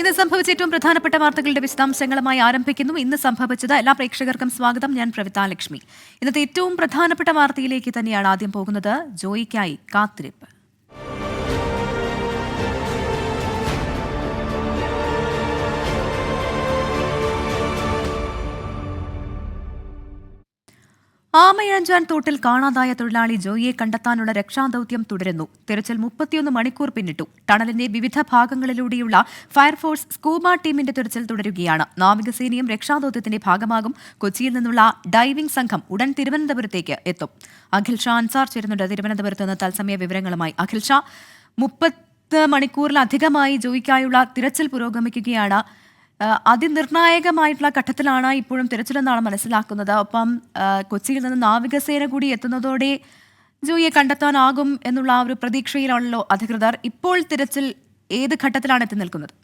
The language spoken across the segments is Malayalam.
ഇന്ന് സംഭവിച്ച ഏറ്റവും പ്രധാനപ്പെട്ട വാർത്തകളുടെ വിശദാംശങ്ങളുമായി ആരംഭിക്കുന്നു. ഇന്ന് സംഭവിച്ചത് എല്ലാ പ്രേക്ഷകർക്കും സ്വാഗതം. ഞാൻ പ്രവിത ലക്ഷ്മി. ഇന്നത്തെ ഏറ്റവും പ്രധാനപ്പെട്ട വാർത്തയിലേക്ക് തന്നെയാണ് ആദ്യം പോകുന്നത്. ജോയിക്കായി കാത്തിരിപ്പ്. ആമയിഴഞ്ചാൻ തോട്ടിൽ കാണാതായ തൊഴിലാളി ജോയിയെ കണ്ടെത്താനുള്ള രക്ഷാദൌത്യം തുടരുന്നു. തെരച്ചിൽ 31 മണിക്കൂർ പിന്നിട്ടു. ടണലിന്റെ വിവിധ ഭാഗങ്ങളിലൂടെയുള്ള ഫയർഫോഴ്സ് സ്കൂബ ടീമിന്റെ തെരച്ചിൽ തുടരുകയാണ്. നാവികസേനയും രക്ഷാദൌത്യത്തിന്റെ ഭാഗമാകും. കൊച്ചിയിൽ നിന്നുള്ള ഡൈവിംഗ് സംഘം ഉടൻ തിരുവനന്തപുരത്തേക്ക് എത്തും. അഖിൽ ഷാ അൻസാർ ചേരുന്നുണ്ട് തിരുവനന്തപുരത്ത് നിന്ന് തത്സമയ വിവരങ്ങളുമായി. അഖിൽ ഷാ, 30 മണിക്കൂറിലധികമായി ജോയിക്കായുള്ള തിരച്ചിൽ പുരോഗമിക്കുകയാണ്. അതിനിർണായകമായിട്ടുള്ള ഘട്ടത്തിലാണ് ഇപ്പോഴും തിരച്ചിലെന്നാണ് മനസ്സിലാക്കുന്നത്. ഒപ്പം കൊച്ചിയിൽ നിന്ന് നാവികസേന കൂടി എത്തുന്നതോടെ ജോയിയെ കണ്ടെത്താനാകും എന്നുള്ള ഒരു പ്രതീക്ഷയിലാണല്ലോ അധികൃതർ. ഇപ്പോൾ തിരച്ചിൽ ഏത് ഘട്ടത്തിലാണ് എത്തി നിൽക്കുന്നത്?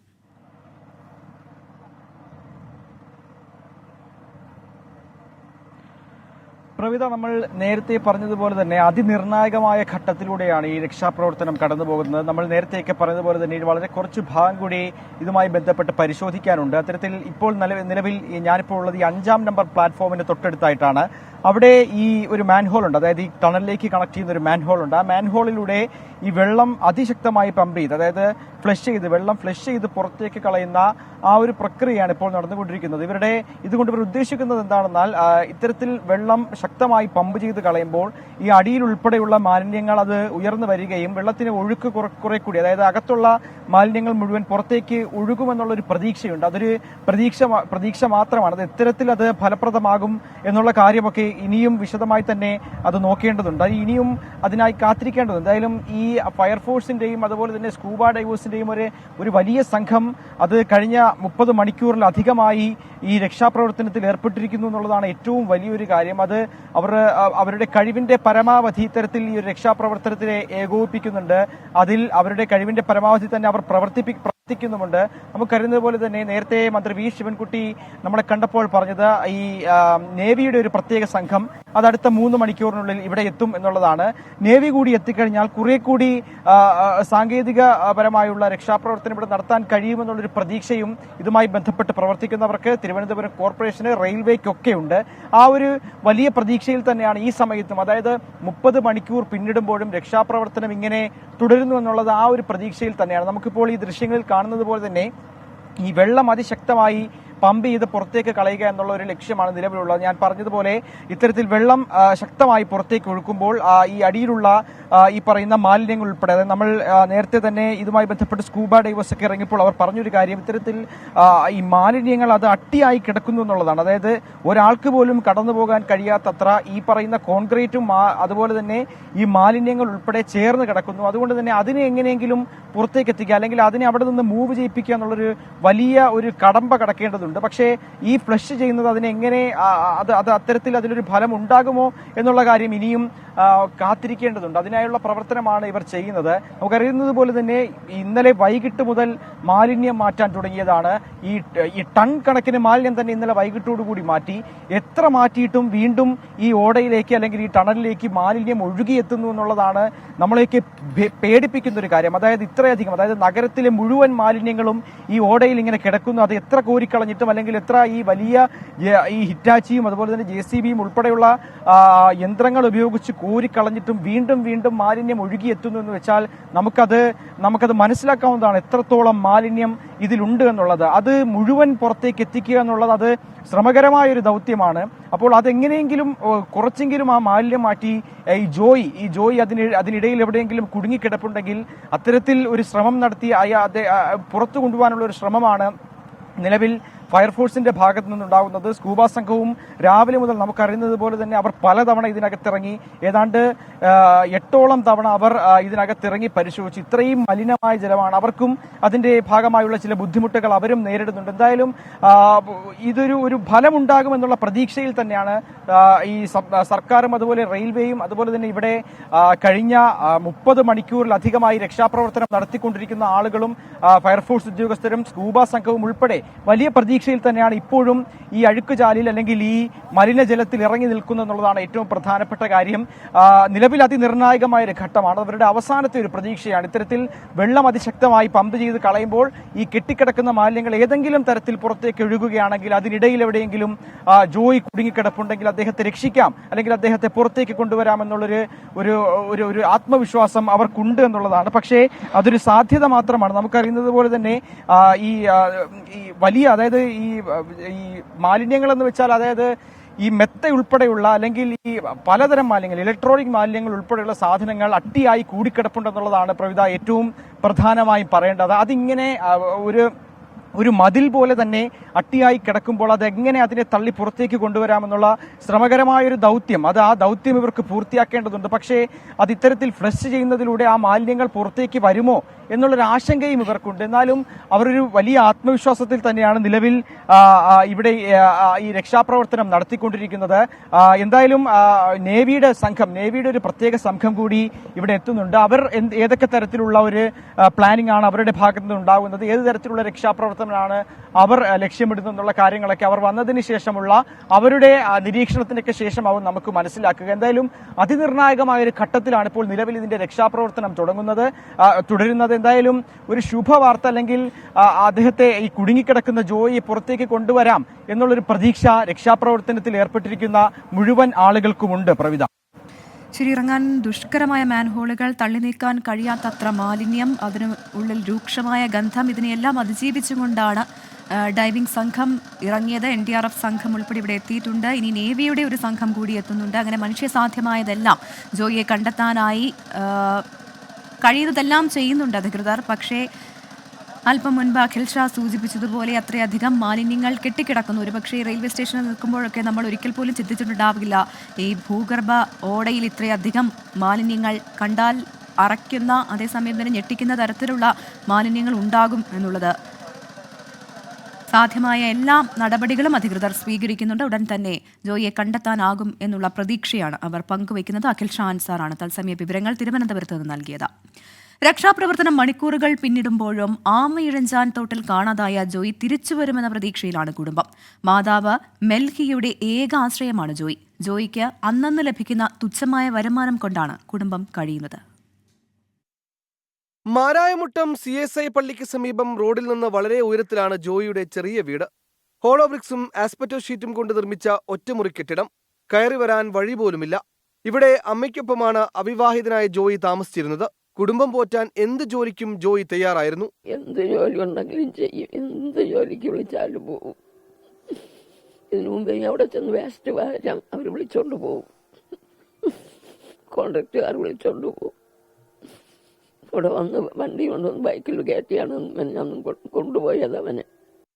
പ്രവിത, നമ്മൾ നേരത്തെ പറഞ്ഞതുപോലെ തന്നെ അതിനിർണായകമായ ഘട്ടത്തിലൂടെയാണ് ഈ രക്ഷാപ്രവർത്തനം കടന്നു പോകുന്നത്. നമ്മൾ നേരത്തെയൊക്കെ പറഞ്ഞതുപോലെ തന്നെ വളരെ കുറച്ച് ഭാഗം കൂടി ഇതുമായി ബന്ധപ്പെട്ട് പരിശോധിക്കാനുണ്ട്. അത്തരത്തിൽ ഇപ്പോൾ നിലവിൽ ഞാനിപ്പോൾ ഉള്ളത് ഈ 5-ാം നമ്പർ പ്ലാറ്റ്ഫോമിന് തൊട്ടടുത്തായിട്ടാണ്. അവിടെ ഈ ഒരു മാൻഹോൾ ഉണ്ട്, അതായത് ഈ ടണലിലേക്ക് കണക്ട് ചെയ്യുന്ന ഒരു മാൻഹോൾ ഉണ്ട്. ആ മാൻഹോളിലൂടെ ഈ വെള്ളം അതിശക്തമായി പമ്പ് ചെയ്ത്, അതായത് വെള്ളം ഫ്ലഷ് ചെയ്ത് പുറത്തേക്ക് കളയുന്ന ആ ഒരു പ്രക്രിയയാണ് ഇപ്പോൾ നടന്നുകൊണ്ടിരിക്കുന്നത്. ഇതുകൊണ്ട് ഇവർ ഉദ്ദേശിക്കുന്നത് എന്താണെന്നാൽ, ഇത്തരത്തിൽ വെള്ളം ശക്തമായി പമ്പ് ചെയ്ത് കളയുമ്പോൾ ഈ അടിയിൽ ഉൾപ്പെടെയുള്ള മാലിന്യങ്ങൾ അത് ഉയർന്നു വരികയും വെള്ളത്തിന് ഒഴുക്ക് കുറെ കൂടി, അതായത് അകത്തുള്ള മാലിന്യങ്ങൾ മുഴുവൻ പുറത്തേക്ക് ഒഴുകുമെന്നുള്ളൊരു പ്രതീക്ഷയുണ്ട്. അതൊരു പ്രതീക്ഷ മാത്രമാണ്. അത് ഇത്തരത്തിൽ അത് ഫലപ്രദമാകും എന്നുള്ള കാര്യമൊക്കെ ഇനിയും വിശദമായി തന്നെ അത് നോക്കേണ്ടതുണ്ട്. ഇനിയും അതിനായി കാത്തിരിക്കേണ്ടതുണ്ട്. എന്തായാലും ഈ ഫയർഫോഴ്സിന്റെയും അതുപോലെ തന്നെ സ്കൂബ ഡൈവേഴ്സിന്റെയും ഒരു വലിയ സംഘം അത് കഴിഞ്ഞ 30 മണിക്കൂറിലധികമായി ഈ രക്ഷാപ്രവർത്തനത്തിൽ ഏർപ്പെട്ടിരിക്കുന്നു എന്നുള്ളതാണ് ഏറ്റവും വലിയൊരു കാര്യം. അത് അവരുടെ കഴിവിന്റെ പരമാവധി ഇത്തരത്തിൽ ഈ ഒരു രക്ഷാപ്രവർത്തനത്തിനെ ഏകോപിപ്പിക്കുന്നുണ്ട്. അതിൽ അവരുടെ കഴിവിന്റെ പരമാവധി തന്നെ അവർ പ്രവർത്തിക്കുന്നുമുണ്ട്. നമുക്കറിയുന്നത് പോലെ തന്നെ നേരത്തെ മന്ത്രി വി ശിവൻകുട്ടി നമ്മളെ കണ്ടപ്പോൾ പറഞ്ഞത് ഈ നേവിയുടെ ഒരു പ്രത്യേക സംഘം അത് അടുത്ത 3 മണിക്കൂറിനുള്ളിൽ ഇവിടെ എത്തും എന്നുള്ളതാണ്. നേവി കൂടി എത്തിക്കഴിഞ്ഞാൽ കുറെ കൂടി സാങ്കേതികപരമായുള്ള രക്ഷാപ്രവർത്തനം ഇവിടെ നടത്താൻ കഴിയുമെന്നുള്ളൊരു പ്രതീക്ഷയും ഇതുമായി ബന്ധപ്പെട്ട് പ്രവർത്തിക്കുന്നവർക്ക് തിരുവനന്തപുരം കോർപ്പറേഷന് റെയിൽവേക്കൊക്കെ ഉണ്ട്. ആ ഒരു വലിയ പ്രതീക്ഷയിൽ തന്നെയാണ് ഈ സമയത്തും, അതായത് 30 മണിക്കൂർ പിന്നിടുമ്പോഴും രക്ഷാപ്രവർത്തനം ഇങ്ങനെ തുടരുന്നു എന്നുള്ളത് ആ ഒരു പ്രതീക്ഷയിൽ തന്നെയാണ്. നമുക്കിപ്പോൾ ഈ ദൃശ്യങ്ങളിൽ കാണുന്നത് പോലെ തന്നെ ഈ വെള്ളം അതിശക്തമായി പമ്പ് ചെയ്ത് പുറത്തേക്ക് കളയുക എന്നുള്ള ഒരു ലക്ഷ്യമാണ് നിലവിലുള്ളത്. ഞാൻ പറഞ്ഞതുപോലെ ഇത്തരത്തിൽ വെള്ളം ശക്തമായി പുറത്തേക്ക് ഒഴുക്കുമ്പോൾ ഈ അടിയിലുള്ള ഈ പറയുന്ന മാലിന്യങ്ങൾ ഉൾപ്പെടെ, അതായത് നമ്മൾ നേരത്തെ തന്നെ ഇതുമായി ബന്ധപ്പെട്ട് സ്കൂബ ഡൈവേഴ്സ് ഒക്കെ ഇറങ്ങിയപ്പോൾ അവർ പറഞ്ഞൊരു കാര്യം, ഇത്തരത്തിൽ ഈ മാലിന്യങ്ങൾ അത് അട്ടിയായി കിടക്കുന്നു എന്നുള്ളതാണ്. അതായത് ഒരാൾക്ക് പോലും കടന്നു പോകാൻ കഴിയാത്തത്ര ഈ പറയുന്ന കോൺക്രീറ്റും അതുപോലെ തന്നെ ഈ മാലിന്യങ്ങൾ ഉൾപ്പെടെ ചേർന്ന് കിടക്കുന്നു. അതുകൊണ്ട് തന്നെ അതിനെ എങ്ങനെയെങ്കിലും പുറത്തേക്ക് എത്തിക്കുക, അല്ലെങ്കിൽ അതിനെ അവിടെ നിന്ന് മൂവ് ചെയ്യിപ്പിക്കുക എന്നുള്ളൊരു വലിയ ഒരു കടമ്പ കടക്കേണ്ടതുണ്ട്. പക്ഷേ ഈ ഫ്ലഷ് ചെയ്യുന്നത് അതിനെങ്ങനെ അത്തരത്തിൽ അതിലൊരു ഫലം ഉണ്ടാകുമോ എന്നുള്ള കാര്യം ഇനിയും കാത്തിരിക്കേണ്ടതുണ്ട്. അതിനായുള്ള പ്രവർത്തനമാണ് ഇവർ ചെയ്യുന്നത്. നമുക്കറിയുന്നത് പോലെ തന്നെ ഇന്നലെ വൈകിട്ട് മുതൽ മാലിന്യം മാറ്റാൻ തുടങ്ങിയതാണ്. ഈ ടൺ കണക്കിന് മാലിന്യം തന്നെ ഇന്നലെ വൈകിട്ടോടുകൂടി മാറ്റി. എത്ര മാറ്റിയിട്ടും വീണ്ടും ഈ ഓടയിലേക്ക് അല്ലെങ്കിൽ ഈ ടണലിലേക്ക് മാലിന്യം ഒഴുകിയെത്തുന്നു എന്നുള്ളതാണ് നമ്മളെയൊക്കെ പേടിപ്പിക്കുന്ന ഒരു കാര്യം. അതായത് ഇത്രയധികം, അതായത് നഗരത്തിലെ മുഴുവൻ മാലിന്യങ്ങളും ഈ ഓടയിൽ ഇങ്ങനെ കിടക്കുന്നു. അത് എത്ര കോരിക്കളഞ്ഞിട്ടും അല്ലെങ്കിൽ എത്ര ഈ വലിയ ഈ ഹിറ്റാച്ചിയും അതുപോലെ തന്നെ JCBയും ഉൾപ്പെടെയുള്ള യന്ത്രങ്ങൾ ഉപയോഗിച്ച് കോരിക്കളഞ്ഞിട്ടും വീണ്ടും വീണ്ടും മാലിന്യം ഒഴുകിയെത്തുന്നു എന്ന് വെച്ചാൽ നമുക്കത് മനസ്സിലാക്കാവുന്നതാണ് എത്രത്തോളം മാലിന്യം ഇതിലുണ്ട് എന്നുള്ളത്. അത് മുഴുവൻ പുറത്തേക്ക് എത്തിക്കുക എന്നുള്ളത് അത് ശ്രമകരമായ ഒരു ദൗത്യമാണ്. അപ്പോൾ അതെങ്ങനെയെങ്കിലും കുറച്ചെങ്കിലും ആ മാലിന്യം മാറ്റി ഈ ജോയി അതിനിടയിൽ എവിടെയെങ്കിലും കുടുങ്ങിക്കിടപ്പുണ്ടെങ്കിൽ അത്തരത്തിൽ ഒരു ശ്രമം നടത്തി പുറത്തു കൊണ്ടുപോകാനുള്ള ഒരു ശ്രമമാണ് നിലവിൽ ഫയർഫോഴ്സിന്റെ ഭാഗത്തു നിന്നുണ്ടാകുന്നത്. സ്കൂബ സംഘവും രാവിലെ മുതൽ നമുക്കറിയുന്നത് പോലെ തന്നെ അവർ പലതവണ ഇതിനകത്തിറങ്ങി, ഏതാണ്ട് 8ഓളം തവണ അവർ ഇതിനകത്തിറങ്ങി പരിശോധിച്ചു. ഇത്രയും മലിനമായ ജലമാണ്. അവർക്കും അതിന്റെ ഭാഗമായുള്ള ചില ബുദ്ധിമുട്ടുകൾ അവരും നേരിടുന്നുണ്ട്. എന്തായാലും ഒരു ഫലമുണ്ടാകുമെന്നുള്ള പ്രതീക്ഷയിൽ തന്നെയാണ് ഈ സർക്കാരും അതുപോലെ റെയിൽവേയും അതുപോലെ തന്നെ ഇവിടെ കഴിഞ്ഞ 30 മണിക്കൂറിലധികമായി രക്ഷാപ്രവർത്തനം നടത്തിക്കൊണ്ടിരിക്കുന്ന ആളുകളും ഫയർഫോഴ്സ് ഉദ്യോഗസ്ഥരും സ്കൂബ സംഘവും ഉൾപ്പെടെ വലിയ പ്രതീക്ഷയിൽ തന്നെയാണ് ഇപ്പോഴും ഈ അഴുക്കുചാലിൽ അല്ലെങ്കിൽ ഈ മലിനജലത്തിൽ ഇറങ്ങി നിൽക്കുന്നതെന്നുള്ളതാണ് ഏറ്റവും പ്രധാനപ്പെട്ട കാര്യം. നിലവിൽ അതിനിർണായകമായ ഒരു ഘട്ടമാണ്. അവരുടെ അവസാനത്തെ ഒരു പ്രതീക്ഷയാണ്. ഇത്തരത്തിൽ വെള്ളം അതിശക്തമായി പമ്പ് ചെയ്ത് കളയുമ്പോൾ ഈ കെട്ടിക്കിടക്കുന്ന മാലിന്യങ്ങൾ ഏതെങ്കിലും തരത്തിൽ പുറത്തേക്ക് ഒഴുകുകയാണെങ്കിൽ അതിനിടയിൽ എവിടെയെങ്കിലും ജോയി കുടുങ്ങിക്കിടപ്പുണ്ടെങ്കിൽ അദ്ദേഹത്തെ രക്ഷിക്കാം, അല്ലെങ്കിൽ അദ്ദേഹത്തെ പുറത്തേക്ക് കൊണ്ടുവരാമെന്നുള്ളൊരു ഒരു ആത്മവിശ്വാസം അവർക്കുണ്ട് എന്നുള്ളതാണ്. പക്ഷേ അതൊരു സാധ്യത മാത്രമാണ്. നമുക്കറിയുന്നത് പോലെ തന്നെ ഈ വലിയ, അതായത് ഈ മാലിന്യങ്ങൾ എന്ന് വെച്ചാൽ, അതായത് ഈ മെത്ത ഉൾപ്പെടെയുള്ള അല്ലെങ്കിൽ ഈ പലതരം മാലിന്യങ്ങൾ, ഇലക്ട്രോണിക് മാലിന്യങ്ങൾ ഉൾപ്പെടെയുള്ള സാധനങ്ങൾ അട്ടിയായി കൂടിക്കിടപ്പുണ്ടെന്നുള്ളതാണ് പ്രവിധ ഏറ്റവും പ്രധാനമായും പറയേണ്ടത്. അതിങ്ങനെ ഒരു മതിൽ പോലെ തന്നെ അട്ടിയായി കിടക്കുമ്പോൾ അതെങ്ങനെ അതിനെ തള്ളി പുറത്തേക്ക് കൊണ്ടുവരാമെന്നുള്ള ശ്രമകരമായൊരു ദൗത്യം, ആ ദൗത്യം ഇവർക്ക് പൂർത്തിയാക്കേണ്ടതുണ്ട്. പക്ഷേ അത് ഇത്തരത്തിൽ ഫ്ലഷ് ചെയ്യുന്നതിലൂടെ ആ മാലിന്യങ്ങൾ പുറത്തേക്ക് വരുമോ എന്നുള്ളൊരു ആശങ്കയും ഇവർക്കുണ്ട്. എന്നാലും അവരൊരു വലിയ ആത്മവിശ്വാസത്തിൽ തന്നെയാണ് നിലവിൽ ഇവിടെ ഈ രക്ഷാപ്രവർത്തനം നടത്തിക്കൊണ്ടിരിക്കുന്നത്. എന്തായാലും നേവിയുടെ ഒരു പ്രത്യേക സംഘം കൂടി ഇവിടെ എത്തുന്നുണ്ട്. അവർ ഏതൊക്കെ തരത്തിലുള്ള ഒരു പ്ലാനിംഗ് ആണ് അവരുടെ ഭാഗത്തു നിന്ന് ഉണ്ടാകുന്നത്, ഏത് തരത്തിലുള്ള രക്ഷാപ്രവർത്തനമാണ് അവർ ലക്ഷ്യമിടുന്നുള്ള കാര്യങ്ങളൊക്കെ അവർ വന്നതിന് ശേഷമുള്ള അവരുടെ നിരീക്ഷണത്തിനൊക്കെ ശേഷം അവർ നമുക്ക് മനസ്സിലാക്കുക. എന്തായാലും അതിനിർണായകമായ ഒരു ഘട്ടത്തിലാണ് ഇപ്പോൾ നിലവിൽ ഇതിന്റെ രക്ഷാപ്രവർത്തനം തുടരുന്നത്. എന്തായാലും ഒരു ശുഭവാർത്ത, അല്ലെങ്കിൽ അദ്ദേഹത്തെ, ഈ കുടുങ്ങിക്കിടക്കുന്ന ജോയിയെ പുറത്തേക്ക് കൊണ്ടുവരാം എന്നുള്ളൊരു പ്രതീക്ഷ രക്ഷാപ്രവർത്തനത്തിൽ ഏർപ്പെട്ടിരിക്കുന്ന മുഴുവൻ ആളുകൾക്കുമുണ്ട്. പ്രവിധ, ശരി, ഇറങ്ങാൻ ദുഷ്കരമായ മാൻഹോളുകൾ, തള്ളി നീക്കാൻ കഴിയാത്തത്ര മാലിന്യം, അതിന് ഉള്ളിൽ രൂക്ഷമായ ഗന്ധം, ഇതിനെയെല്ലാം അതിജീവിച്ചുകൊണ്ടാണ് ഡൈവിംഗ് സംഘം ഇറങ്ങിയത്. NDRF സംഘം ഉൾപ്പെടെ ഇവിടെ എത്തിയിട്ടുണ്ട്. ഇനി നേവിയുടെ ഒരു സംഘം കൂടി എത്തുന്നുണ്ട്. അങ്ങനെ മനുഷ്യസാധ്യമായതെല്ലാം ജോയിയെ കണ്ടെത്താനായി കഴിയുന്നതെല്ലാം ചെയ്യുന്നുണ്ട് അധികൃതർ. പക്ഷേ അല്പം മുൻപ് അഖിൽ ഷാ സൂചിപ്പിച്ചതുപോലെ അത്രയധികം മാലിന്യങ്ങൾ കെട്ടിക്കിടക്കുന്നു. ഒരുപക്ഷേ റെയിൽവേ സ്റ്റേഷനിൽ നിൽക്കുമ്പോഴൊക്കെ നമ്മൾ ഒരിക്കൽ പോലും ചിന്തിച്ചിട്ടുണ്ടാവില്ല ഈ ഭൂഗർഭ ഓടയിൽ ഇത്രയധികം മാലിന്യങ്ങൾ കണ്ടാൽ അറയ്ക്കുന്ന, അതേസമയം തന്നെ ഞെട്ടിക്കുന്ന തരത്തിലുള്ള മാലിന്യങ്ങൾ ഉണ്ടാകും എന്നുള്ളത്. സാധ്യമായ എല്ലാ നടപടികളും അധികൃതർ സ്വീകരിക്കുന്നുണ്ട്. ഉടൻ തന്നെ ജോയിയെ കണ്ടെത്താനാകും എന്നുള്ള പ്രതീക്ഷയാണ് അവർ പങ്കുവയ്ക്കുന്നത്. അഖിൽ ഷാ അൻസാറാണ് തത്സമയ വിവരങ്ങൾ തിരുവനന്തപുരത്ത് നിന്ന് നൽകിയത്. രക്ഷാപ്രവർത്തനം മണിക്കൂറുകൾ പിന്നിടുമ്പോഴും ആമയിഴഞ്ചാൻ തോട്ടിൽ കാണാതായ ജോയി തിരിച്ചുവരുമെന്ന പ്രതീക്ഷയിലാണ് കുടുംബം. മാതാവ് മെൽഹിയുടെ ഏക ആശ്രയമാണ് ജോയി. ജോയിക്ക് അന്നന്ന് ലഭിക്കുന്ന തുച്ഛമായ വരുമാനം കൊണ്ടാണ് കുടുംബം കഴിയുന്നത്. മാരായമുട്ടം CSI പള്ളിക്ക് സമീപം റോഡിൽ നിന്ന് വളരെ ഉയരത്തിലാണ് ജോയിയുടെ ചെറിയ വീട്. ഹോളോ ബ്രിക്സും ആസ്പെറ്റോ ഷീറ്റും കൊണ്ട് നിർമ്മിച്ച ഒറ്റമുറി കെട്ടിടം. കയറി വരാൻ വഴി പോലുമില്ല. ഇവിടെ അമ്മയ്ക്കൊപ്പമാണ് അവിവാഹിതനായ ജോയി താമസിച്ചിരുന്നത്. കുടുംബം പോറ്റാൻ എന്ത് ജോലിക്കും ജോയി തയ്യാറായിരുന്നു. എന്ത് ജോലി ഉണ്ടെങ്കിലും ചെയ്യും, എന്ത് ജോലിക്ക് വിളിച്ചാലും പോകും. ഇതിനു മുമ്പേ അവിടെ ചെന്ന് വേസ്റ്റ് വാരാം അവർ വിളിച്ചോണ്ട് പോകും, കോൺട്രാക്റ്റുകാർ വിളിച്ചോണ്ട് പോകും. ഇവിടെ വന്ന് വണ്ടി കൊണ്ടുവന്ന് ബൈക്കിൽ കയറ്റിയാണ് ഞാൻ കൊണ്ടുപോയത് അവനെ.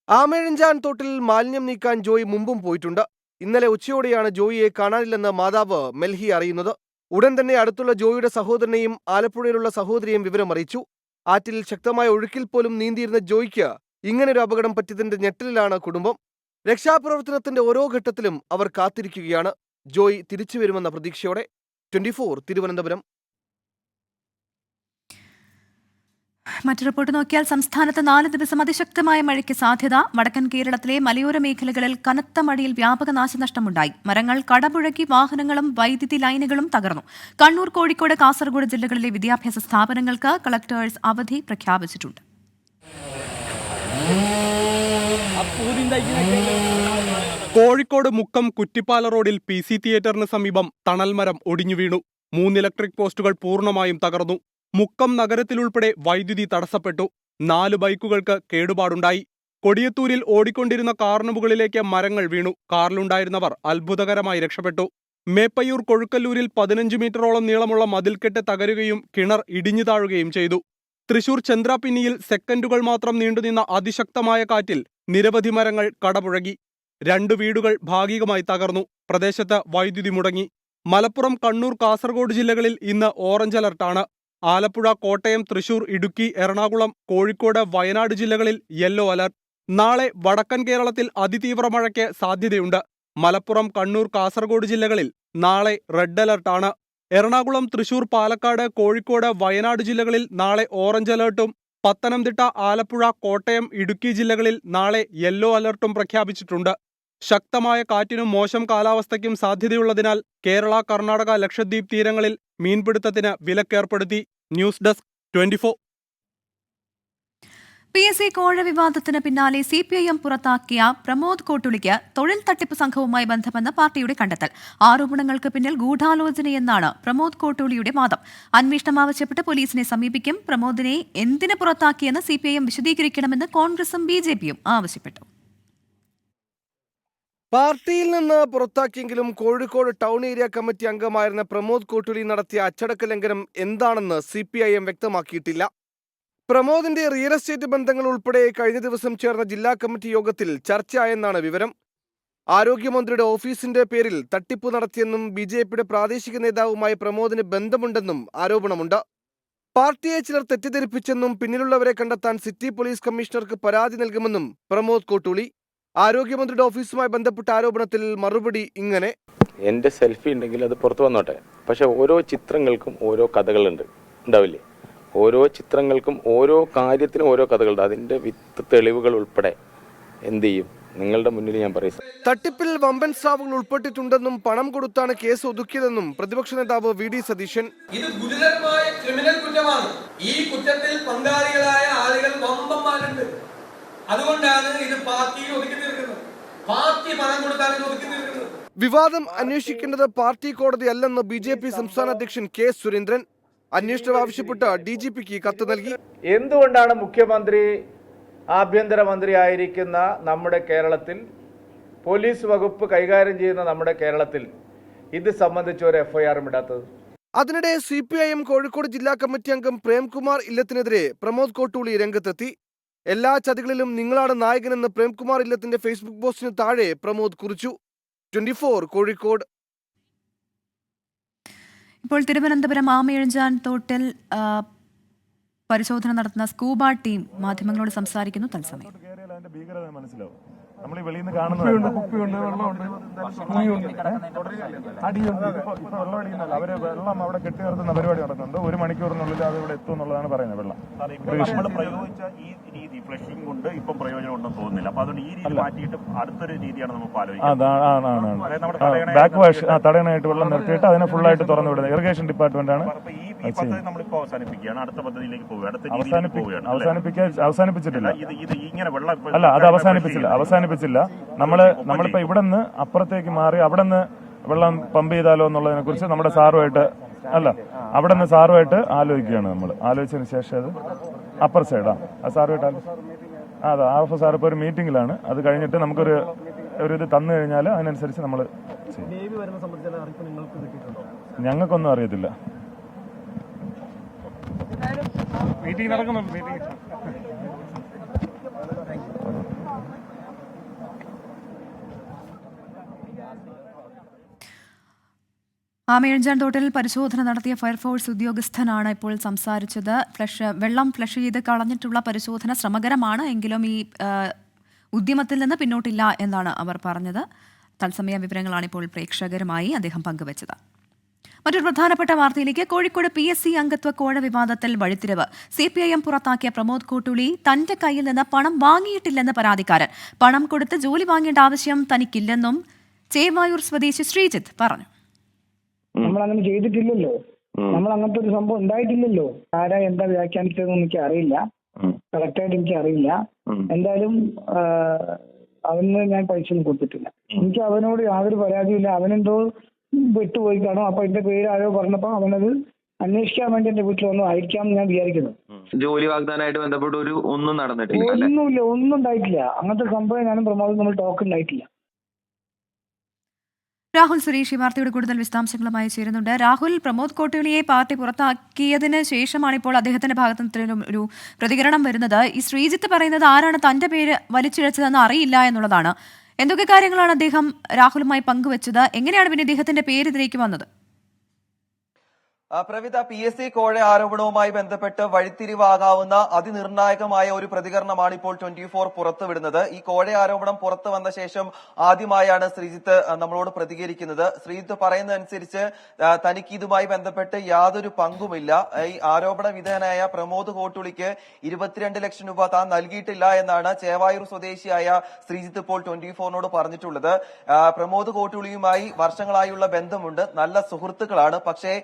ആമയിഴഞ്ചാൻ തോട്ടിൽ മാലിന്യം നീക്കാൻ ജോയി മുമ്പും പോയിട്ടുണ്ട്. ഇന്നലെ ഉച്ചയോടെയാണ് ജോയിയെ കാണാനില്ലെന്ന് മാതാവ് മെൽഹി അറിയുന്നത്. ഉടൻ തന്നെ അടുത്തുള്ള ജോയിയുടെ സഹോദരനെയും ആലപ്പുഴയിലുള്ള സഹോദരിയെയും വിവരം അറിയിച്ചു. ആറ്റിൽ ശക്തമായ ഒഴുക്കിൽ പോലും നീന്തിയിരുന്ന ജോയിക്ക് ഇങ്ങനൊരു അപകടം പറ്റിയതിന്റെ ഞെട്ടലിലാണ് കുടുംബം. രക്ഷാപ്രവർത്തനത്തിന്റെ ഓരോ ഘട്ടത്തിലും അവർ കാത്തിരിക്കുകയാണ്. ജോയി തിരിച്ചുവരുമെന്ന പ്രതീക്ഷയോടെ. 24 തിരുവനന്തപുരം. മറ്റു റിപ്പോർട്ട് നോക്കിയാൽ സംസ്ഥാനത്ത് 4 ദിവസം അതിശക്തമായ മഴയ്ക്ക് സാധ്യത. വടക്കൻ കേരളത്തിലെ മലയോര മേഖലകളിൽ കനത്ത മഴയിൽ വ്യാപക നാശനഷ്ടമുണ്ടായി. മരങ്ങൾ കടപുഴകി വാഹനങ്ങളും വൈദ്യുതി ലൈനുകളും തകർന്നു. കണ്ണൂർ, കോഴിക്കോട്, കാസർഗോഡ് ജില്ലകളിലെ വിദ്യാഭ്യാസ സ്ഥാപനങ്ങൾക്ക് കളക്ടേഴ്സ് അവധി പ്രഖ്യാപിച്ചിട്ടുണ്ട്. കോഴിക്കോട് മുക്കം കുറ്റിപ്പാല റോഡിൽ PC തിയേറ്ററിന് സമീപം തണൽമരം ഒടിഞ്ഞു വീണു. 3 ഇലക്ട്രിക് പോസ്റ്റുകൾ പൂർണ്ണമായും തകർന്നു. മുക്കം നഗരത്തിലുൾപ്പെടെ വൈദ്യുതി തടസ്സപ്പെട്ടു. 4 ബൈക്കുകൾക്ക് കേടുപാടുണ്ടായി. കൊടിയത്തൂരിൽ ഓടിക്കൊണ്ടിരുന്ന കാറിന് മുകളിലേക്ക് മരങ്ങൾ വീണു. കാറിലുണ്ടായിരുന്നവർ അത്ഭുതകരമായി രക്ഷപ്പെട്ടു. മേപ്പയ്യൂർ കൊഴുക്കല്ലൂരിൽ 15 മീറ്ററോളം നീളമുള്ള മതിൽക്കെട്ട് തകരുകയും കിണർ ഇടിഞ്ഞു താഴുകയും ചെയ്തു. തൃശൂർ ചന്ദ്രാപിന്നിയിൽ സെക്കൻഡുകൾ മാത്രം നീണ്ടുനിന്ന അതിശക്തമായ കാറ്റിൽ നിരവധി മരങ്ങൾ കടപുഴകി. 2 വീടുകൾ ഭാഗികമായി തകർന്നു. പ്രദേശത്ത് വൈദ്യുതി മുടങ്ങി. മലപ്പുറം, കണ്ണൂർ, കാസർഗോഡ് ജില്ലകളിൽ ഇന്ന് ഓറഞ്ച് അലർട്ടാണ്. ആലപ്പുഴ, കോട്ടയം, തൃശൂർ, ഇടുക്കി, എറണാകുളം, കോഴിക്കോട്, വയനാട് ജില്ലകളിൽ യെല്ലോ അലർട്ട്. നാളെ വടക്കൻ കേരളത്തിൽ അതിതീവ്ര മഴയ്ക്ക് സാധ്യതയുണ്ട്. മലപ്പുറം, കണ്ണൂർ, കാസർഗോഡ് ജില്ലകളിൽ നാളെ റെഡ് അലർട്ടാണ്. എറണാകുളം, തൃശൂർ, പാലക്കാട്, കോഴിക്കോട്, വയനാട് ജില്ലകളിൽ നാളെ ഓറഞ്ച് അലർട്ടും പത്തനംതിട്ട, ആലപ്പുഴ, കോട്ടയം, ഇടുക്കി ജില്ലകളിൽ നാളെ യെല്ലോ അലർട്ടും പ്രഖ്യാപിച്ചിട്ടുണ്ട്. ശക്തമായ കാറ്റിനും മോശം കാലാവസ്ഥയ്ക്കും സാധ്യതയുള്ളതിനാൽ കേരള, കർണാടക, ലക്ഷദ്വീപ് തീരങ്ങളിൽ മീൻപിടുത്തത്തിന് വിലക്കേർപ്പെടുത്തി. News desk 24. PSC കോഴ വിവാദത്തിന് പിന്നാലെ CPIM പുറത്താക്കിയ പ്രമോദ് കോട്ടുളിക്ക് തൊഴിൽ തട്ടിപ്പ് സംഘവുമായി ബന്ധമെന്ന് പാർട്ടിയുടെ കണ്ടെത്തൽ. ആരോപണങ്ങൾക്ക് പിന്നിൽ ഗൂഢാലോചനയെന്നാണ് പ്രമോദ് കോട്ടുളിയുടെ വാദം. അന്വേഷണം ആവശ്യപ്പെട്ട് പോലീസിനെ സമീപിക്കും. പ്രമോദിനെ എന്തിന് പുറത്താക്കിയെന്ന് CPIM വിശദീകരിക്കണമെന്ന് കോൺഗ്രസും BJPയും ആവശ്യപ്പെട്ടു. പാർട്ടിയിൽ നിന്ന് പുറത്താക്കിയെങ്കിലും കോഴിക്കോട് ടൗൺ ഏരിയ കമ്മിറ്റി അംഗമായിരുന്ന പ്രമോദ് കോട്ടുളി നടത്തിയ അച്ചടക്ക ലംഘനം എന്താണെന്ന് CPIM വ്യക്തമാക്കിയിട്ടില്ല. പ്രമോദിന്റെ റിയൽ എസ്റ്റേറ്റ് ബന്ധങ്ങൾ ഉൾപ്പെടെ കഴിഞ്ഞ ദിവസം ചേർന്ന ജില്ലാ കമ്മിറ്റി യോഗത്തിൽ ചർച്ചയായെന്നാണ് വിവരം. ആരോഗ്യമന്ത്രിയുടെ ഓഫീസിന്റെ പേരിൽ തട്ടിപ്പ് നടത്തിയെന്നും BJPയുടെ പ്രാദേശിക നേതാവുമായി പ്രമോദിന് ബന്ധമുണ്ടെന്നും ആരോപണമുണ്ട്. പാർട്ടിയെ ചിലർ തെറ്റിദ്ധരിപ്പിച്ചെന്നും പിന്നിലുള്ളവരെ കണ്ടെത്താൻ സിറ്റി പോലീസ് കമ്മീഷണർക്ക് പരാതി നൽകുമെന്നും പ്രമോദ് കോട്ടുളി. ആരോഗ്യമന്ത്രിയുടെ ഓഫീസുമായി ബന്ധപ്പെട്ട ആരോപണത്തിൽ മറുപടി ഇങ്ങനെ: എൻ്റെ സെൽഫി ഉണ്ടെങ്കിൽ അത് പുറത്തു വന്നോട്ടെ, പക്ഷെ ഓരോ ചിത്രങ്ങൾക്കും ഓരോ കഥകളുണ്ട്, ഉണ്ടാവില്ലേ? ഓരോ ചിത്രങ്ങൾക്കും ഓരോ കാര്യത്തിനും ഓരോ കഥകളുണ്ട്. അതിൻ്റെ വിത്ത് തെളിവുകൾ ഉൾപ്പെടെ എന്ത് ചെയ്യും നിങ്ങളുടെ മുന്നിൽ ഞാൻ പറയും. തട്ടിപ്പിൽ വമ്പൻ സ്രാവുകൾ ഉൾപ്പെട്ടിട്ടുണ്ടെന്നും പണം കൊടുത്താണ് കേസ് ഒതുക്കിയതെന്നും പ്രതിപക്ഷ നേതാവ് VD സതീശൻ. ഇത് ഗുരുതരമായ ക്രിമിനൽ കുറ്റമാണ്. ഈ കുറ്റത്തിൽ പങ്കാളികളായ ആളുകൾ വമ്പന്മാരുണ്ട്. അതുകൊണ്ടാണ് ഇത് പാർട്ടിയിൽ ഒതുക്കി തീർക്കുന്നത്. പാർട്ടി പണം കൊടുത്താണ് ഇത് ഒതുക്കി തീർക്കുന്നത്. വിവാദം അന്വേഷിക്കേണ്ടത് പാർട്ടി കോടതിയല്ലെന്ന് BJP സംസ്ഥാന അധ്യക്ഷൻ K. സുരേന്ദ്രൻ. അന്വേഷണം ആവശ്യപ്പെട്ട് DGPക്ക് കത്ത് നൽകി. എന്തുകൊണ്ടാണ് മുഖ്യമന്ത്രി, ആഭ്യന്തരമന്ത്രി ആയിരിക്കുന്ന നമ്മുടെ കേരളത്തിൽ, പോലീസ് വകുപ്പ് കൈകാര്യം ചെയ്യുന്ന നമ്മുടെ കേരളത്തിൽ ഇത് സംബന്ധിച്ച് ഒരു FIR ഇടാത്തത്? അതിനിടെ CPIM കോഴിക്കോട് ജില്ലാ കമ്മിറ്റി അംഗം പ്രേംകുമാർ ഇല്ലത്തിനെതിരെ പ്രമോദ് കോട്ടുളി രംഗത്തെത്തി. എല്ലാ ചതികളിലും നിങ്ങളാണ് നായകനെന്ന് പ്രേംകുമാർ ഇല്ലത്തിന്റെ ഫേസ്ബുക്ക് പോസ്റ്റിന് താഴെ പ്രമോദ് കുറിച്ചു. 24 കോഴിക്കോട്. ഇപ്പോൾ തിരുവനന്തപുരം ആമയിഴഞ്ചാൻ തോട്ടിൽ പരിശോധന നടത്തുന്ന സ്കൂബ ടീം മാധ്യമങ്ങളോട് സംസാരിക്കുന്നു. തത്സമയം നമ്മൾ ഈ വെളിയിൽ നിന്ന് കാണുന്നുണ്ട്, കുപ്പിയുണ്ട്, വെള്ളമുണ്ട്, അടിയുണ്ട്. ഇപ്പൊ വെള്ളം അടിക്കുന്നില്ല, അവര് വെള്ളം അവിടെ കെട്ടി നിർത്തുന്ന പരിപാടി നടക്കുന്നുണ്ട്. 1 മണിക്കൂറിനുള്ളിൽ അത് ഇവിടെ എത്തും എന്നുള്ളതാണ് പറയുന്നത്. വെള്ളം നമ്മൾ പ്രയോഗിച്ച ഈ രീതി ഫ്ലഷിംഗ് കൊണ്ട് ഇപ്പം പ്രയോജനം ഉണ്ടെന്ന് തോന്നുന്നില്ല. അപ്പൊ അതുകൊണ്ട് ഈ രീതി മാറ്റിയിട്ട് അടുത്തൊരു രീതിയാണ് നമുക്ക് ആലോചിക്കുന്നത്. ബാക്ക് വാഷ് തടയാനായിട്ട് വെള്ളം നിർത്തിയിട്ട് അതിനെ ഫുള്ളായിട്ട് തുറന്നു വിടുന്നത് ഇറിഗേഷൻ ഡിപ്പാർട്ട്മെന്റ് ആണ്. ഈ പദ്ധതി നമ്മളിപ്പോ അവസാനിപ്പിക്കുകയാണ്, അടുത്ത പദ്ധതിയിലേക്ക് പോവുകയാണ്, അടുത്ത അവസാനിപ്പിച്ചിട്ടില്ല. ഇത് ഇങ്ങനെ വെള്ളം അല്ല, അത് അവസാനിപ്പിച്ചില്ല. നമ്മളിപ്പോ ഇവിടെ നിന്ന് അപ്പുറത്തേക്ക് മാറി അവിടെ നിന്ന് വെള്ളം പമ്പ് ചെയ്താലോ എന്നുള്ളതിനെ കുറിച്ച് നമ്മുടെ സാറുമായിട്ട് അവിടെ നിന്ന് സാറുമായിട്ട് ആലോചിക്കുകയാണ്. നമ്മൾ ആലോചിച്ചതിന് ശേഷം അത് അപ്പർ സൈഡാ സാറുമായിട്ട് അതെ RF സാർ ഇപ്പോൾ ഒരു മീറ്റിംഗിലാണ്. അത് കഴിഞ്ഞിട്ട് നമുക്കൊരു ഇത് തന്നു കഴിഞ്ഞാൽ അതിനനുസരിച്ച് നമ്മൾ ഞങ്ങൾക്കൊന്നും അറിയത്തില്ല. മീറ്റിംഗ് നടക്കുന്നുണ്ട്. ആമയിഴഞ്ചാൻ തോട്ടിൽ പരിശോധന നടത്തിയ ഫയർഫോഴ്സ് ഉദ്യോഗസ്ഥനാണ് ഇപ്പോൾ സംസാരിച്ചത്. വെള്ളം ഫ്ലഷ് ചെയ്ത് കളഞ്ഞിട്ടുള്ള പരിശോധന ശ്രമകരമാണ്, എങ്കിലും ഈ ഉദ്യമത്തിൽ നിന്ന് പിന്നോട്ടില്ല എന്നാണ് അവർ പറഞ്ഞത്. തത്സമയ വിവരങ്ങളാണ് ഇപ്പോൾ പ്രേക്ഷകരുമായി അദ്ദേഹം പങ്കുവച്ചത്. മറ്റൊരു പ്രധാനപ്പെട്ട വാർത്തയിലേക്ക്. കോഴിക്കോട് PSC അംഗത്വ കോഴ വിവാദത്തിൽ വഴിത്തിരിവ്. CPIM പുറത്താക്കിയ പ്രമോദ് കോട്ടുളി തന്റെ കയ്യിൽ നിന്ന് പണം വാങ്ങിയിട്ടില്ലെന്ന് പരാതിക്കാരൻ. പണം കൊടുത്ത് ജോലി വാങ്ങേണ്ട ആവശ്യം തനിക്കില്ലെന്നും ചേവായൂർ സ്വദേശി ശ്രീജിത്ത് പറഞ്ഞു. നമ്മൾ അങ്ങനെ ചെയ്തിട്ടില്ലല്ലോ, നമ്മൾ അങ്ങനത്തെ ഒരു സംഭവം ഉണ്ടായിട്ടില്ലല്ലോ. ആരാ എന്താ വ്യാഖ്യാനിച്ചതെന്ന് എനിക്ക് അറിയില്ല, കറക്റ്റായിട്ട് എനിക്ക് അറിയില്ല. എന്തായാലും അവന് ഞാൻ പൈസ ഒന്നും കൊടുത്തിട്ടില്ല. എനിക്ക് അവനോട് യാതൊരു പരാതിയില്ല. അവനെന്തോ വിട്ടുപോയി കാണും. അപ്പൊ എന്റെ പേര് ആരോ പറഞ്ഞപ്പോ അവനത് അന്വേഷിക്കാൻ വേണ്ടി എന്റെ വീട്ടിൽ വന്നു ആയിരിക്കാം എന്ന് ഞാൻ വിചാരിക്കുന്നു. ജോലി വാഗ്ദാനമായിട്ട് ബന്ധപ്പെട്ട് ഒന്നും നടന്നിട്ടില്ല, ഒന്നും ഉണ്ടായിട്ടില്ല. അങ്ങനത്തെ സംഭവം ഞാനും പ്രമോദും നമ്മൾ ടോക്ക് ഉണ്ടായിട്ടില്ല. രാഹുൽ സുരേഷ് ഈ വാർത്തയുടെ കൂടുതൽ വിശദാംശങ്ങളുമായി ചേരുന്നുണ്ട്. രാഹുൽ, പ്രമോദ് കോട്ടുളിയെ പാർട്ടി പുറത്താക്കിയതിന് ശേഷമാണ് ഇപ്പോൾ അദ്ദേഹത്തിന്റെ ഭാഗത്തു നിന്ന് ഒരു പ്രതികരണം വരുന്നത്. ഈ ശ്രീജിത്ത് പറയുന്നത് ആരാണ് തന്റെ പേര് വലിച്ചിഴച്ചതെന്ന് അറിയില്ല എന്നുള്ളതാണ്. എന്തൊക്കെ കാര്യങ്ങളാണ് അദ്ദേഹം രാഹുലുമായി പങ്കുവച്ചത്? എങ്ങനെയാണ് പിന്നെ ഇദ്ദേഹത്തിന്റെ പേര് ഇതിലേക്ക് വന്നത്? പ്രവിത, PSC കോഴ ആരോപണവുമായി ബന്ധപ്പെട്ട് വഴിത്തിരിവാകാവുന്ന അതിനിർണായകമായ ഒരു പ്രതികരണമാണ് ഇപ്പോൾ 24 പുറത്തുവിടുന്നത്. ഈ കോഴ ആരോപണം പുറത്തു വന്ന ശേഷം ആദ്യമായാണ് ശ്രീജിത്ത് നമ്മളോട് പ്രതികരിക്കുന്നത്. ശ്രീജിത്ത് പറയുന്നതനുസരിച്ച് തനിക്ക് ഇതുമായി ബന്ധപ്പെട്ട് യാതൊരു പങ്കുമില്ല. ഈ ആരോപണ വിധേയനായ പ്രമോദ് കോട്ടൂളിക്ക് 22 ലക്ഷം രൂപ താൻ നൽകിയിട്ടില്ല എന്നാണ് ചേവായൂർ സ്വദേശിയായ ശ്രീജിത്ത് ഇപ്പോൾ 24നോട് പറഞ്ഞിട്ടുള്ളത്. പ്രമോദ് കോട്ടൂളിയുമായി വർഷങ്ങളായുള്ള ബന്ധമുണ്ട്, നല്ല സുഹൃത്തുക്കളാണ്. പക്ഷേ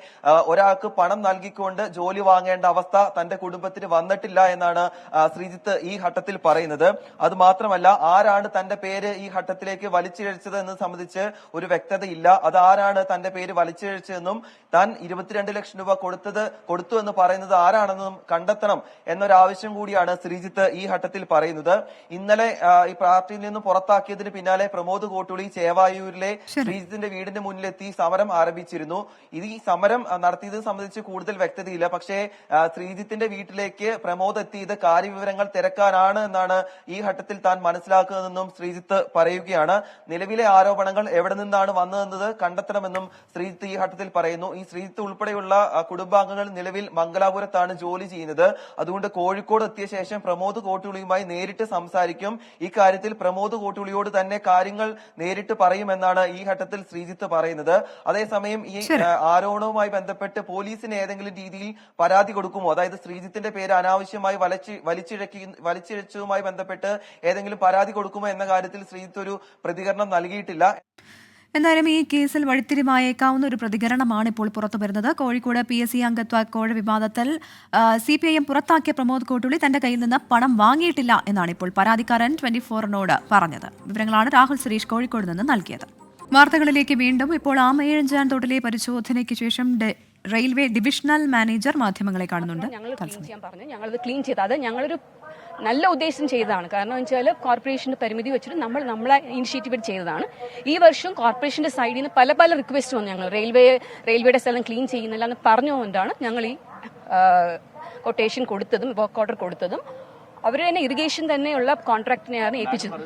ഒരാൾക്ക് പണം നൽകിക്കൊണ്ട് ജോലി വാങ്ങേണ്ട അവസ്ഥ തന്റെ കുടുംബത്തിന് വന്നിട്ടില്ല എന്നാണ് ശ്രീജിത്ത് ഈ ഘട്ടത്തിൽ പറയുന്നത്. അത് മാത്രമല്ല, ആരാണ് തന്റെ പേര് ഈ ഘട്ടത്തിലേക്ക് വലിച്ചിഴച്ചത് എന്ന് സംബന്ധിച്ച് ഒരു വ്യക്തതയില്ല. അത് ആരാണ് തന്റെ പേര് വലിച്ചിഴച്ചതെന്നും താൻ 22 ലക്ഷം രൂപ കൊടുത്തു എന്ന് പറയുന്നത് ആരാണെന്നും കണ്ടെത്തണം എന്നൊരാവശ്യം കൂടിയാണ് ശ്രീജിത്ത് ഈ ഘട്ടത്തിൽ പറയുന്നത്. ഇന്നലെ ഈ പാർട്ടിയിൽ നിന്ന് പുറത്താക്കിയതിന് പിന്നാലെ പ്രമോദ് കോട്ടൂളി ചേവായൂരിലെ ശ്രീജിത്തിന്റെ വീടിന്റെ മുന്നിലെത്തി സമരം ആരംഭിച്ചിരുന്നു. ഈ സമരം നടത്തിയത് സംബന്ധിച്ച് കൂടുതൽ വ്യക്തതയില്ല. പക്ഷേ ശ്രീജിത്തിന്റെ വീട്ടിലേക്ക് പ്രമോദ് എത്തിയത് കാര്യവിവരങ്ങൾ തിരക്കാനാണ് എന്നാണ് ഈ ഘട്ടത്തിൽ താൻ മനസ്സിലാക്കുന്നതെന്നും ശ്രീജിത്ത് പറയുകയാണ്. നിലവിലെ ആരോപണങ്ങൾ എവിടെ നിന്നാണ് വന്നതെന്നത് കണ്ടെത്തണമെന്നും ശ്രീജിത്ത് ഈ ഘട്ടത്തിൽ പറയുന്നു. ഈ ശ്രീജിത്ത് ഉൾപ്പെടെയുള്ള കുടുംബാംഗങ്ങൾ നിലവിൽ മംഗലാപുരത്താണ് ജോലി ചെയ്യുന്നത്. അതുകൊണ്ട് കോഴിക്കോട് എത്തിയ ശേഷം പ്രമോദ് കോട്ടൂളിയുമായി നേരിട്ട് സംസാരിക്കും. ഇക്കാര്യത്തിൽ പ്രമോദ് കോട്ടൂളിയോട് തന്നെ കാര്യങ്ങൾ നേരിട്ട് പറയുമെന്നാണ് ഈ ഘട്ടത്തിൽ ശ്രീജിത്ത് പറയുന്നത്. അതേസമയം ഈ ആരോപണവുമായി ബന്ധപ്പെട്ട് പോലീസിന് ഏതെങ്കിലും രീതിയിൽ പരാതി കൊടുക്കുമോ, അതായത് ശ്രീജിത്തിന്റെ പേര് അനാവശ്യമായി വലിച്ചിഴച്ചതുമായി ബന്ധപ്പെട്ട് ഏതെങ്കിലും പരാതി കൊടുക്കുമോ എന്ന കാര്യത്തിൽ ശ്രീജിത്ത് ഒരു പ്രതികരണം നൽകിയിട്ടില്ല. എന്തായാലും ഈ കേസിൽ വഴിത്തിരിവായേക്കാവുന്ന ഒരു പ്രതികരണമാണ് ഇപ്പോൾ പുറത്തു വരുന്നത്. കോഴിക്കോട് PSC അംഗത്വ കോഴ വിവാദത്തിൽ CPIM പുറത്താക്കിയ പ്രമോദ് കോട്ടൂളി തന്റെ കയ്യിൽ നിന്ന് പണം വാങ്ങിയിട്ടില്ല എന്നാണ് ഇപ്പോൾ പരാതിക്കാരൻ 24നോട് പറഞ്ഞത്. വിവരങ്ങളാണ് രാഹുൽ സുരേഷ് കോഴിക്കോട് നിന്ന് നൽകിയത്. വാർത്തകളിലേക്ക് വീണ്ടും. ഇപ്പോൾ ആമയിഴഞ്ചാൻ തോട്ടിലെ പരിശോധനയ്ക്ക് ശേഷം റെയിൽവേ ഡിവിഷണൽ മാനേജർ മാധ്യമങ്ങളെ കാണുന്നുണ്ട്. ഞങ്ങളത് ക്ലീൻ ചെയ്ത് അത് ഞങ്ങളൊരു നല്ല ഉദ്ദേശം ചെയ്തതാണ്. കാരണം വെച്ചാൽ കോർപ്പറേഷന്റെ പരിമിതി വെച്ചിട്ട് നമ്മളെ ഇനിഷ്യേറ്റീവ് ചെയ്തതാണ്. ഈ വർഷം കോർപ്പറേഷന്റെ സൈഡിൽ നിന്ന് പല റിക്വസ്റ്റ് വന്നു. ഞങ്ങൾ റെയിൽവേയുടെ സ്ഥലം ക്ലീൻ ചെയ്യുന്നില്ല എന്ന് പറഞ്ഞുകൊണ്ടാണ് ഞങ്ങൾ ഈ കൊട്ടേഷൻ കൊടുത്തതും വർക്ക് ഓർഡർ കൊടുത്തതും. അവർ തന്നെ ഇറിഗേഷൻ തന്നെയുള്ള കോൺട്രാക്ടിനെയാണ് ഏൽപ്പിച്ചത്.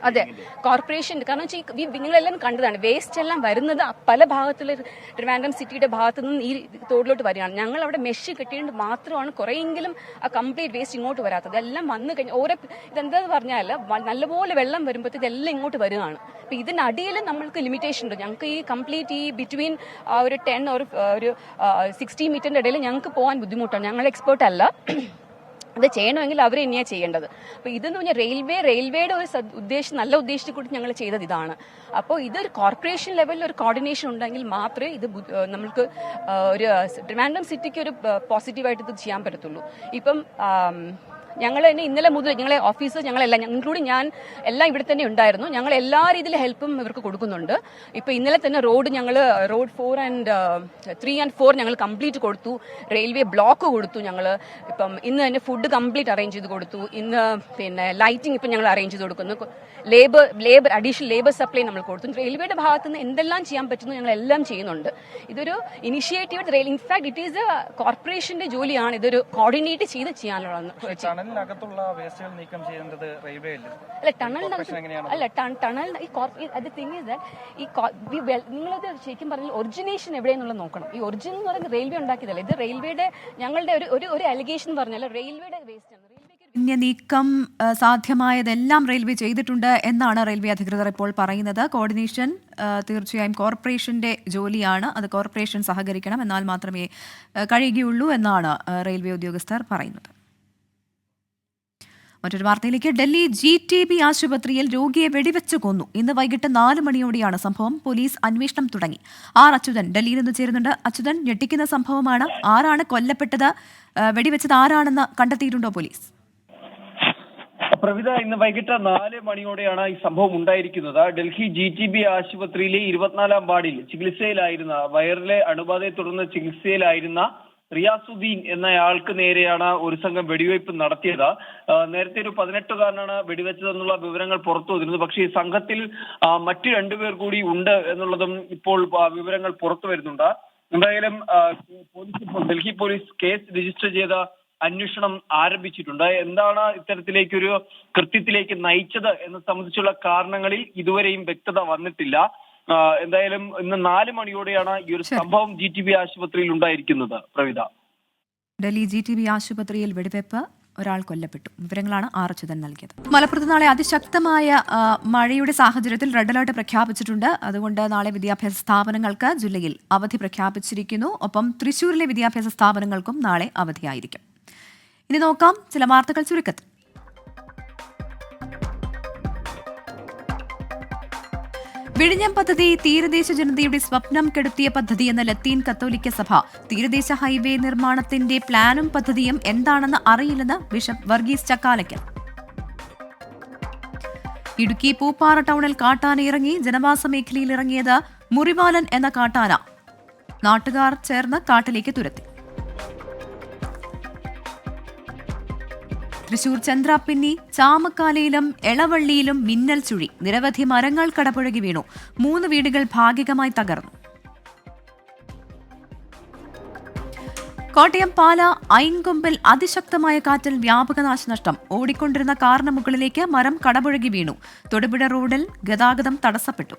അതെ, കോർപ്പറേഷൻ. കാരണം വെച്ചാൽ നിങ്ങളെല്ലാം കണ്ടതാണ്, വേസ്റ്റ് എല്ലാം വരുന്നത് പല ഭാഗത്തുള്ള ട്രിവാൻഡ്രം സിറ്റിയുടെ ഭാഗത്തു നിന്ന് ഈ തോടിലോട്ട് വരികയാണ്. ഞങ്ങൾ അവിടെ മെഷ് കെട്ടിയിട്ട് മാത്രമാണ് കുറെയെങ്കിലും ആ കംപ്ലീറ്റ് വേസ്റ്റ് ഇങ്ങോട്ട് വരാത്തത്. എല്ലാം വന്നു കഴിഞ്ഞാൽ ഇതെന്താന്ന് പറഞ്ഞാൽ നല്ലപോലെ വെള്ളം വരുമ്പോഴത്തേക്ക് ഇതെല്ലാം ഇങ്ങോട്ട് വരികയാണ്. അപ്പം ഇതിനടിയിൽ നമ്മൾക്ക് ലിമിറ്റേഷൻ ഉണ്ട്. ഞങ്ങൾക്ക് ഈ കംപ്ലീറ്റ് ഈ ബിറ്റ്വീൻ ഒരു 10 ഒരു 60 മീറ്ററിന്റെ ഇടയിൽ ഞങ്ങൾക്ക് പോകാൻ ബുദ്ധിമുട്ടാണ്. ഞങ്ങൾ എക്സ്പേർട്ട് അല്ല. അത് ചെയ്യണമെങ്കിൽ അവർ തന്നെയാണ് ചെയ്യേണ്ടത്. അപ്പോൾ ഇതെന്ന് പറഞ്ഞാൽ റെയിൽവേയുടെ ഒരു നല്ല ഉദ്ദേശത്തിൽ കൂടി ഞങ്ങൾ ചെയ്തത് ഇതാണ്. അപ്പോൾ ഇതൊരു കോർപ്പറേഷൻ ലെവലിൽ ഒരു കോർഡിനേഷൻ ഉണ്ടെങ്കിൽ മാത്രമേ ഇത് നമ്മൾക്ക് ഒരു ട്രിവാൻഡ്രം സിറ്റിക്ക് ഒരു പോസിറ്റീവായിട്ട് ഇത് ചെയ്യാൻ പറ്റത്തുള്ളൂ. ഇപ്പം ഞങ്ങൾ തന്നെ ഇന്നലെ മുതൽ ഞങ്ങളെ ഓഫീസേഴ്സ് ഞങ്ങളെല്ലാം ഇൻക്ലൂഡിങ് ഞാൻ എല്ലാം ഇവിടെ തന്നെ ഉണ്ടായിരുന്നു. ഞങ്ങൾ എല്ലാ രീതിയിലും ഹെൽപ്പും ഇവർക്ക് കൊടുക്കുന്നുണ്ട്. ഇപ്പം ഇന്നലെ തന്നെ റോഡ് 4 and 3 and 4 ഞങ്ങൾ കംപ്ലീറ്റ് കൊടുത്തു. റെയിൽവേ ബ്ലോക്ക് കൊടുത്തു ഞങ്ങൾ. ഇപ്പം ഇന്ന് തന്നെ ഫുഡ് കംപ്ലീറ്റ് അറേഞ്ച് ചെയ്ത് കൊടുത്തു. ഇന്ന് പിന്നെ ലൈറ്റിംഗ് ഇപ്പം ഞങ്ങൾ അറേഞ്ച് ചെയ്ത് കൊടുക്കുന്നു. അഡീഷണൽ ലേബർ സപ്ലൈ നമ്മൾ കൊടുത്തു. റെയിൽവേയുടെ ഭാഗത്ത് നിന്ന് എന്തെല്ലാം ചെയ്യാൻ പറ്റുന്നു ഞങ്ങൾ എല്ലാം ചെയ്യുന്നുണ്ട്. ഇതൊരു initiative. In fact it is A കോർപ്പറേഷന്റെ ജോലിയാണ് ഇതൊരു കോർഡിനേറ്റ് ചെയ്ത് ചെയ്യാനുള്ളതെന്ന്. ടണലിനകത്തുള്ള വേസ്റ്റുകൾ നീക്കം ചെയ്യേണ്ടത് റെയിൽവേ അല്ല, ടണൽ നിങ്ങളത് ശരിക്കും പറഞ്ഞാൽ ഒറിജിനേഷൻ എവിടെയെന്നുള്ളത് നോക്കണം. ഈ ഒറിജിൻ എന്ന് പറയുന്നത് റെയിൽവേ ഉണ്ടാക്കിയതല്ല. ഇത് റെയിൽവേയുടെ ഞങ്ങളുടെ ഒരു അലിഗേഷൻ എന്ന് പറഞ്ഞാൽ റെയിൽവേയുടെ വേസ്റ്റ് ആണ്. നീക്കം സാധ്യമായതെല്ലാം റെയിൽവേ ചെയ്തിട്ടുണ്ട് എന്നാണ് റെയിൽവേ അധികൃതർ ഇപ്പോൾ പറയുന്നത്. കോർഡിനേഷൻ തീർച്ചയായും കോർപ്പറേഷന്റെ ജോലിയാണ്. അത് കോർപ്പറേഷൻ സഹകരിക്കണം, എന്നാൽ മാത്രമേ കഴിയുകയുള്ളൂ എന്നാണ് റെയിൽവേ ഉദ്യോഗസ്ഥർ പറയുന്നത്. മറ്റൊരു വാർത്തയിലേക്ക്. ഡൽഹി GTB ആശുപത്രിയിൽ രോഗിയെ വെടിവെച്ച് കൊന്നു. ഇന്ന് വൈകിട്ട് 4 മണിയോടെയാണ് സംഭവം. പോലീസ് അന്വേഷണം തുടങ്ങി. അച്യുതൻ ഡൽഹിയിൽ നിന്ന് ചേരുന്നുണ്ട്. അച്യുതൻ, ഞെട്ടിക്കുന്ന സംഭവമാണ്. ആരാണ് കൊല്ലപ്പെട്ടത്? വെടിവെച്ചത് ആരാണെന്ന് കണ്ടെത്തിയിട്ടുണ്ടോ പോലീസ്? പ്രവിത, ഇന്ന് വൈകിട്ട് 4 മണിയോടെയാണ് ഈ സംഭവം ഉണ്ടായിരിക്കുന്നത്. ഡൽഹി GTB ആശുപത്രിയിലെ 24-ാം വാർഡിൽ ചികിത്സയിലായിരുന്ന വയറിലെ അണുബാധയെ തുടർന്ന് ചികിത്സയിലായിരുന്ന റിയാസുദ്ദീൻ എന്നയാൾക്ക് നേരെയാണ് ഒരു സംഘം വെടിവയ്പ് നടത്തിയത്. നേരത്തെ ഒരു 18-കാരനാണ് വെടിവെച്ചതെന്നുള്ള വിവരങ്ങൾ പുറത്തു വന്നിരുന്നു. പക്ഷേ ഈ സംഘത്തിൽ മറ്റു 2 പേർ കൂടി ഉണ്ട് എന്നുള്ളതും ഇപ്പോൾ വിവരങ്ങൾ പുറത്തു വരുന്നുണ്ട്. എന്തായാലും ഡൽഹി പോലീസ് കേസ് രജിസ്റ്റർ ചെയ്ത അന്വേഷണം ആരംഭിച്ചിട്ടുണ്ട്. എന്താണ് ഇത്തരത്തിലേക്കൊരു കൃത്യത്തിലേക്ക് നയിച്ചത് എന്ന സംബന്ധിച്ചുള്ള കാരണങ്ങളിൽ ഇതുവരെയും വ്യക്തത വന്നിട്ടില്ല. എന്തായാലും ഇന്ന് 4 മണിയോടെയാണ് ഈ ഒരു സംഭവം GTB ആശുപത്രിയിൽ ഉണ്ടായിരിക്കുന്നത്. പ്രവിധ, ഡൽഹി GTB ആശുപത്രിയിൽ വെടിവെപ്പ്, ഒരാൾ കൊല്ലപ്പെട്ടു. വിവരങ്ങളാണ് ആർച്ചുതൻ നൽകിയത്. മലപ്പുറത്ത് നാളെ അതിശക്തമായ മഴയുടെ സാഹചര്യത്തിൽ റെഡ് അലർട്ട് പ്രഖ്യാപിച്ചിട്ടുണ്ട്. അതുകൊണ്ട് നാളെ വിദ്യാഭ്യാസ സ്ഥാപനങ്ങൾക്ക് ജില്ലയിൽ അവധി പ്രഖ്യാപിച്ചിരിക്കുന്നു. ഒപ്പം തൃശൂരിലെ വിദ്യാഭ്യാസ സ്ഥാപനങ്ങൾക്കും നാളെ അവധിയായിരിക്കും. ഇനി നോക്കാം ചില വാർത്തകൾ ചുരുക്കത്തിൽ. വിഴിഞ്ഞം പദ്ധതി തീരദേശ ജനതയുടെ സ്വപ്നം കെടുത്തിയ പദ്ധതിയെന്ന ലത്തീൻ കത്തോലിക്ക സഭ. തീരദേശ ഹൈവേ നിർമ്മാണത്തിന്റെ പ്ലാനും പദ്ധതിയും എന്താണെന്ന് അറിയില്ലെന്ന് ബിഷപ്പ് വർഗീസ് ചക്കാലയ്ക്കൽ. ഇടുക്കി പൂപ്പാറ ടൗണിൽ കാട്ടാന ഇറങ്ങി. ജനവാസ മേഖലയിൽ ഇറങ്ങിയത് മുറിവാലൻ എന്ന കാട്ടാന. നാട്ടുകാർ ചേർന്ന് കാട്ടിലേക്ക് തുരത്തി. തൃശൂർ ചന്ദ്രാപ്പിന്നി ചാമക്കാലയിലും എളവള്ളിയിലും മിന്നൽ ചുഴി. നിരവധി മരങ്ങൾ കടപുഴകി വീണു. 3 വീടുകൾ ഭാഗികമായി തകർന്നു. കോട്ടയം പാല ഐൻകൊമ്പിൽ അതിശക്തമായ കാറ്റിൽ വ്യാപക നാശനഷ്ടം. ഓടിക്കൊണ്ടിരുന്ന കാറിന് മുകളിലേക്ക് മരം കടപുഴകി വീണു. തൊടുപുഴ റോഡിൽ ഗതാഗതം തടസ്സപ്പെട്ടു.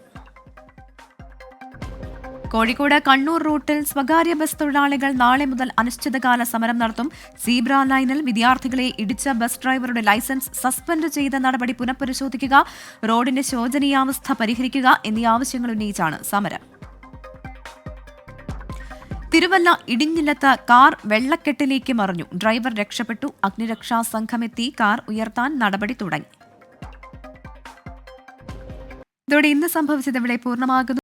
കോഴിക്കോട് കണ്ണൂർ റൂട്ടിൽ സ്വകാര്യ ബസ് തൊഴിലാളികൾ നാളെ മുതൽ അനിശ്ചിതകാല സമരം നടത്തും. സീബ്ര ലൈനിൽ വിദ്യാർത്ഥികളെ ഇടിച്ച ബസ് ഡ്രൈവറുടെ ലൈസൻസ് സസ്പെൻഡ് ചെയ്ത നടപടി പുനഃപരിശോധിക്കുക, റോഡിന്റെ ശോചനീയാവസ്ഥ പരിഹരിക്കുക എന്നീ ആവശ്യങ്ങൾ ഉന്നയിച്ചാണ് സമരം. തിരുവല്ല ഇടിഞ്ഞില്ലത്ത് കാർ വെള്ളക്കെട്ടിലേക്ക് മറിഞ്ഞു. ഡ്രൈവർ രക്ഷപ്പെട്ടു. അഗ്നിരക്ഷാ സംഘമെത്തി കാർ ഉയർത്താൻ നടപടി തുടങ്ങി. ഇതോടെ ഇന്ന് സംഭവിച്ചത് ഇവിടെ പൂർണ്ണമാകുന്നു.